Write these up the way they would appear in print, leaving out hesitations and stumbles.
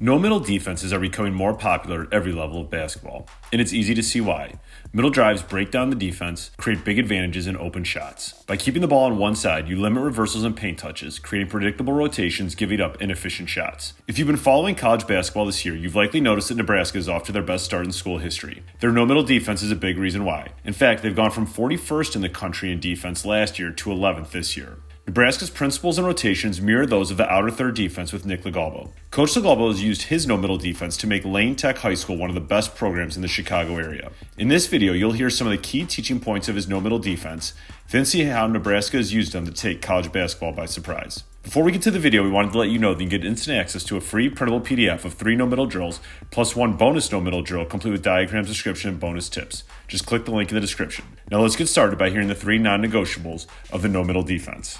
No-middle defenses are becoming more popular at every level of basketball, and it's easy to see why. Middle drives break down the defense, create big advantages in open shots. By keeping the ball on one side, you limit reversals and paint touches, creating predictable rotations, giving up inefficient shots. If you've been following college basketball this year, you've likely noticed that Nebraska is off to their best start in school history. Their no-middle defense is a big reason why. In fact, they've gone from 41st in the country in defense last year to 11th this year. Nebraska's principles and rotations mirror those of the outer third defense with LoGalbo. Coach LoGalbo has used his no-middle defense to make Lane Tech High School one of the best programs in the Chicago area. In this video, you'll hear some of the key teaching points of his no-middle defense, then see how Nebraska has used them to take college basketball by surprise. Before we get to the video, we wanted to let you know that you can get instant access to a free printable PDF of 3 no-middle drills, plus 1 bonus no-middle drill complete with diagrams, description, and bonus tips. Just click the link in the description. Now let's get started by hearing the 3 non-negotiables of the no-middle defense.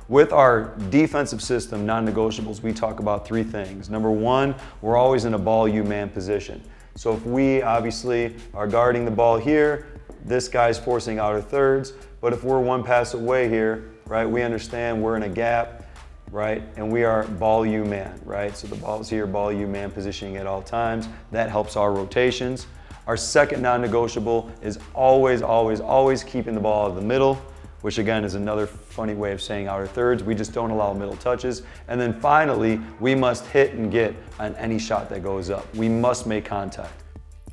With our defensive system, non-negotiables, we talk about 3 things. Number 1, we're always in a ball U-man position. So if we obviously are guarding the ball here, this guy's forcing outer thirds, but if we're 1 pass away here, right, we understand we're in a gap, right, and we are ball U-man, right? So the ball's here, ball U-man positioning at all times. That helps our rotations. Our second non-negotiable is always keeping the ball out of the middle, which again is another funny way of saying outer thirds. We just don't allow middle touches. And then finally, we must hit and get on any shot that goes up. We must make contact.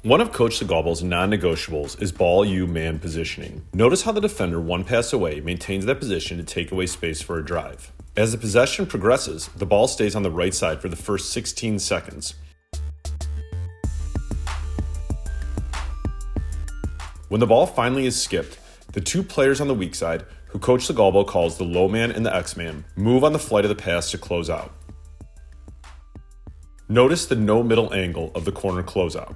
One of Coach LoGalbo's non-negotiables is ball U-man positioning. Notice how the defender 1 pass away maintains that position to take away space for a drive. As the possession progresses, the ball stays on the right side for the first 16 seconds. When the ball finally is skipped, the 2 players on the weak side, who Coach LoGalbo calls the low man and the X-man, move on the flight of the pass to close out. Notice the no middle angle of the corner closeout.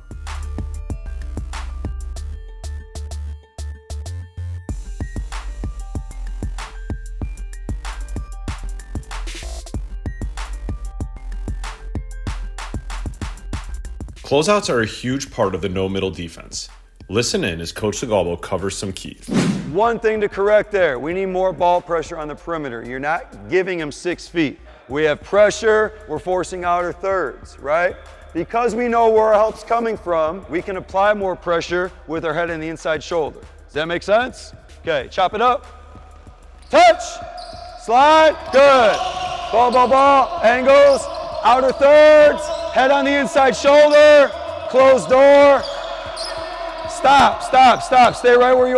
Closeouts are a huge part of the no-middle defense. Listen in as Coach LoGalbo covers some keys. One thing to correct there, we need more ball pressure on the perimeter. You're not giving him 6 feet. We have pressure, we're forcing outer thirds, right? Because we know where our help's coming from, we can apply more pressure with our head in the inside shoulder. Does that make sense? Okay, chop it up. Touch, slide, good. Ball, angles, outer thirds, head on the inside shoulder, closed door. Stop. Stay right where you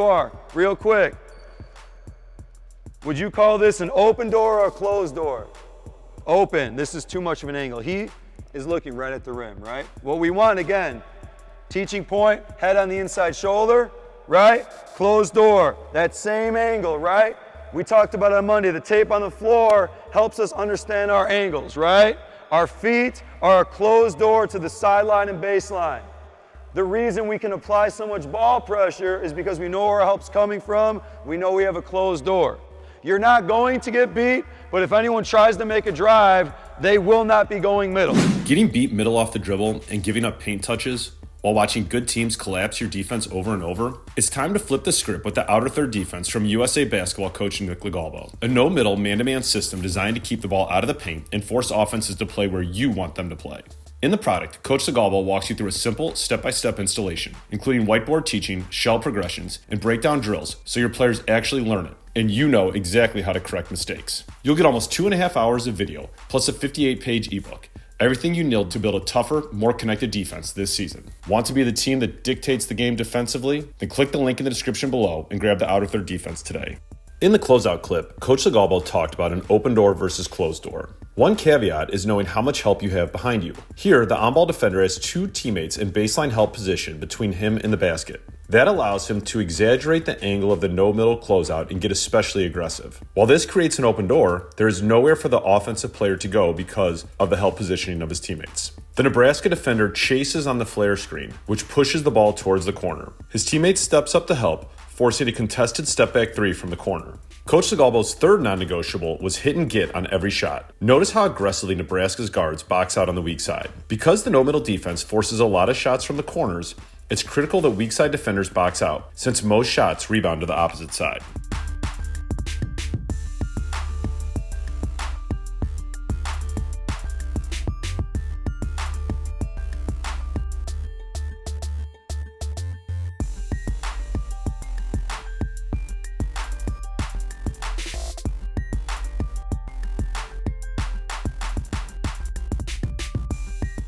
are. Real quick. Would you call this an open door or a closed door? Open. This is too much of an angle. He is looking right at the rim, right? What we want, again, teaching point, head on the inside shoulder, right? Closed door. That same angle, right? We talked about it on Monday. The tape on the floor helps us understand our angles, right? Our feet are a closed door to the sideline and baseline. The reason we can apply so much ball pressure is because we know where our help's coming from. We know we have a closed door. You're not going to get beat, but if anyone tries to make a drive, they will not be going middle. Getting beat middle off the dribble and giving up paint touches while watching good teams collapse your defense over and over, it's time to flip the script with the outer third defense from USA basketball coach Nick LoGalbo. A no-middle man-to-man system designed to keep the ball out of the paint and force offenses to play where you want them to play. In the product, Coach LoGalbo walks you through a simple step-by-step installation, including whiteboard teaching, shell progressions, and breakdown drills so your players actually learn it, and you know exactly how to correct mistakes. You'll get almost 2.5 hours of video, plus a 58-page ebook. Everything you need to build a tougher, more connected defense this season. Want to be the team that dictates the game defensively? Then click the link in the description below and grab the outer third defense today. In the closeout clip, Coach LoGalbo talked about an open door versus closed door. One caveat is knowing how much help you have behind you. Here, the on-ball defender has 2 teammates in baseline help position between him and the basket. That allows him to exaggerate the angle of the no-middle closeout and get especially aggressive. While this creates an open door, there is nowhere for the offensive player to go because of the help positioning of his teammates. The Nebraska defender chases on the flare screen, which pushes the ball towards the corner. His teammate steps up to help, forcing a contested step-back 3 from the corner. Coach LoGalbo's third non-negotiable was hit and get on every shot. Notice how aggressively Nebraska's guards box out on the weak side. Because the no-middle defense forces a lot of shots from the corners, it's critical that weak side defenders box out, since most shots rebound to the opposite side.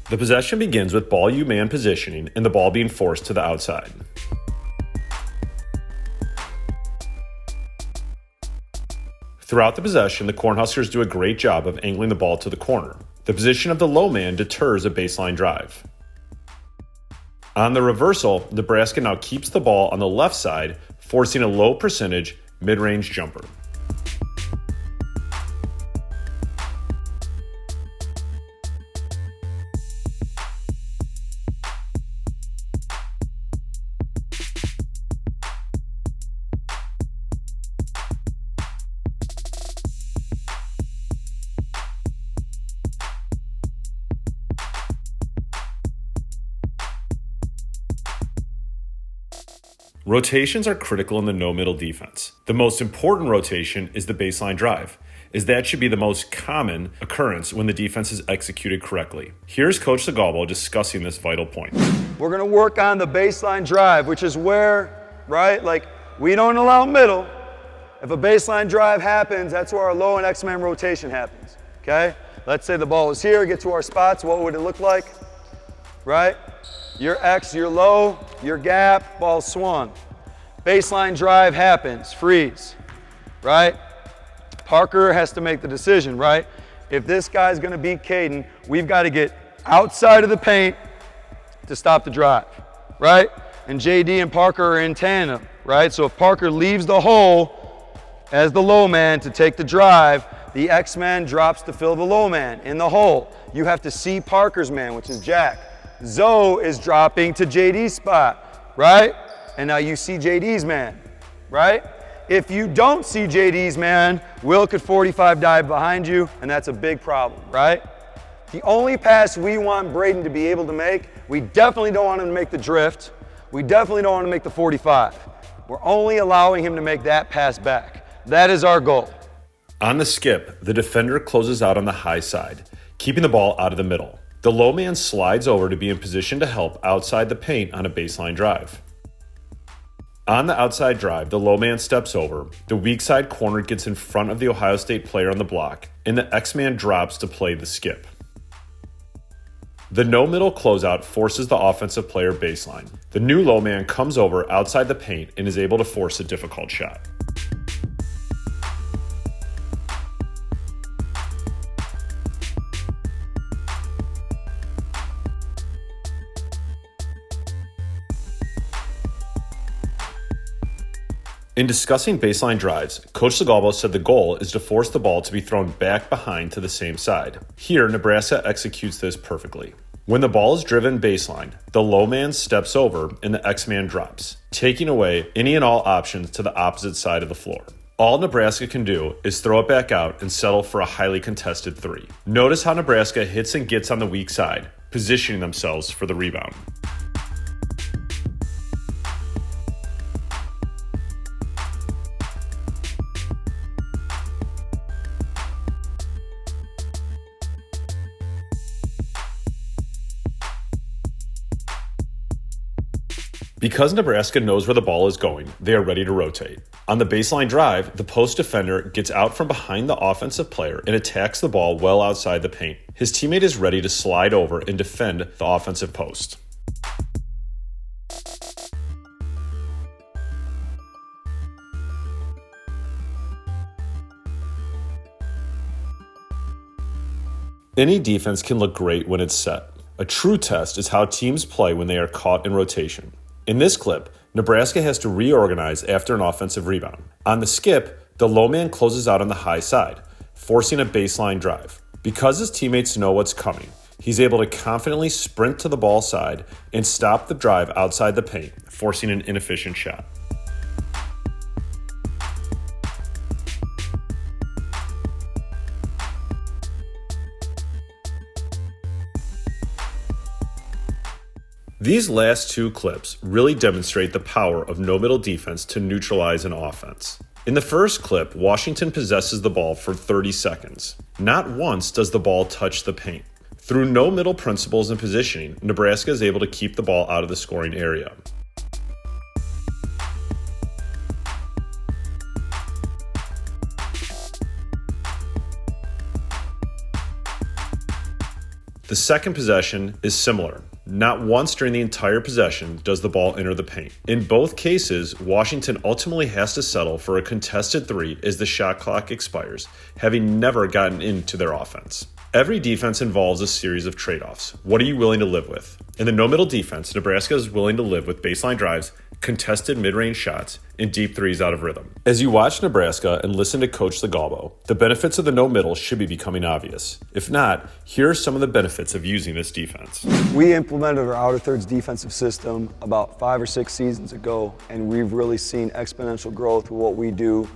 The possession begins with ball U-man positioning and the ball being forced to the outside. Throughout the possession, the Cornhuskers do a great job of angling the ball to the corner. The position of the low man deters a baseline drive. On the reversal, Nebraska now keeps the ball on the left side, forcing a low percentage mid-range jumper. Rotations are critical in the no-middle defense. The most important rotation is the baseline drive, as that should be the most common occurrence when the defense is executed correctly. Here's Coach LoGalbo discussing this vital point. We're going to work on the baseline drive, which is where, right, like we don't allow middle. If a baseline drive happens, that's where our low and X-man rotation happens, okay? Let's say the ball is here, get to our spots, what would it look like, right? Your X, your low, your gap, ball swung. Baseline drive happens, freeze, right? Parker has to make the decision, right? If this guy's gonna beat Caden, we've got to get outside of the paint to stop the drive, right? And JD and Parker are in tandem, right? So if Parker leaves the hole as the low man to take the drive, the X-man drops to fill the low man in the hole. You have to see Parker's man, which is Jack. Zoe is dropping to JD's spot, right? And now you see JD's man, right? If you don't see JD's man, Will could 45 dive behind you, and that's a big problem, right? The only pass we want Braden to be able to make, we definitely don't want him to make the drift. We definitely don't want him to make the 45. We're only allowing him to make that pass back. That is our goal. On the skip, the defender closes out on the high side, keeping the ball out of the middle. The low man slides over to be in position to help outside the paint on a baseline drive. On the outside drive, the low man steps over, the weak side corner gets in front of the Ohio State player on the block, and the X-man drops to play the skip. The no-middle closeout forces the offensive player baseline. The new low man comes over outside the paint and is able to force a difficult shot. In discussing baseline drives, Coach LoGalbo said the goal is to force the ball to be thrown back behind to the same side. Here, Nebraska executes this perfectly. When the ball is driven baseline, the low man steps over and the X-man drops, taking away any and all options to the opposite side of the floor. All Nebraska can do is throw it back out and settle for a highly contested three. Notice how Nebraska hits and gets on the weak side, positioning themselves for the rebound. Because Nebraska knows where the ball is going, they are ready to rotate. On the baseline drive, the post defender gets out from behind the offensive player and attacks the ball well outside the paint. His teammate is ready to slide over and defend the offensive post. Any defense can look great when it's set. A true test is how teams play when they are caught in rotation. In this clip, Nebraska has to reorganize after an offensive rebound. On the skip, the low man closes out on the high side, forcing a baseline drive. Because his teammates know what's coming, he's able to confidently sprint to the ball side and stop the drive outside the paint, forcing an inefficient shot. These last two clips really demonstrate the power of no-middle defense to neutralize an offense. In the first clip, Washington possesses the ball for 30 seconds. Not once does the ball touch the paint. Through no-middle principles and positioning, Nebraska is able to keep the ball out of the scoring area. The second possession is similar. Not once during the entire possession does the ball enter the paint. In both cases, Washington ultimately has to settle for a contested three as the shot clock expires, having never gotten into their offense. Every defense involves a series of trade-offs. What are you willing to live with? In the no-middle defense, Nebraska is willing to live with baseline drives, contested mid-range shots, and deep threes out of rhythm. As you watch Nebraska and listen to Coach LoGalbo, the benefits of the no-middle should be becoming obvious. If not, here are some of the benefits of using this defense. We implemented our outer thirds defensive system about 5 or 6 seasons ago, and we've really seen exponential growth with what we do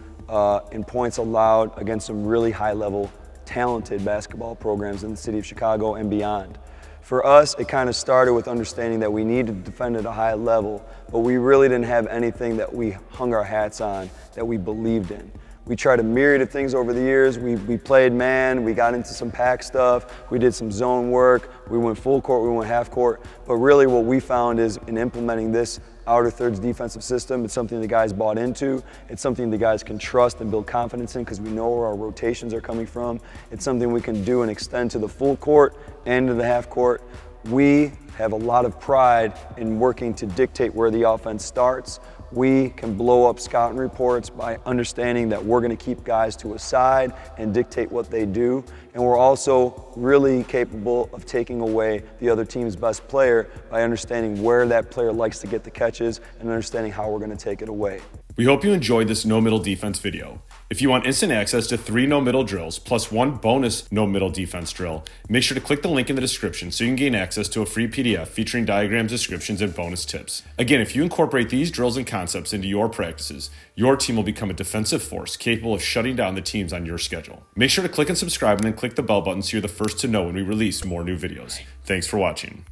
in points allowed against some really high-level, talented basketball programs in the city of Chicago and beyond. For us, it kind of started with understanding that we needed to defend at a high level, but we really didn't have anything that we hung our hats on, that we believed in. We tried a myriad of things over the years. We played man, we got into some pack stuff, we did some zone work, we went full court, we went half court, but really what we found is in implementing this outer thirds defensive system, it's something the guys bought into, it's something the guys can trust and build confidence in because we know where our rotations are coming from. It's something we can do and extend to the full court and to the half court. We have a lot of pride in working to dictate where the offense starts. We can blow up scouting reports by understanding that we're going to keep guys to a side and dictate what they do. And we're also really capable of taking away the other team's best player by understanding where that player likes to get the catches and understanding how we're going to take it away. We hope you enjoyed this no-middle defense video. If you want instant access to 3 no-middle drills plus 1 bonus no-middle defense drill, make sure to click the link in the description so you can gain access to a free PDF featuring diagrams, descriptions, and bonus tips. Again, if you incorporate these drills and concepts into your practices, your team will become a defensive force capable of shutting down the teams on your schedule. Make sure to click and subscribe and then click the bell button so you're the first to know when we release more new videos. Thanks for watching.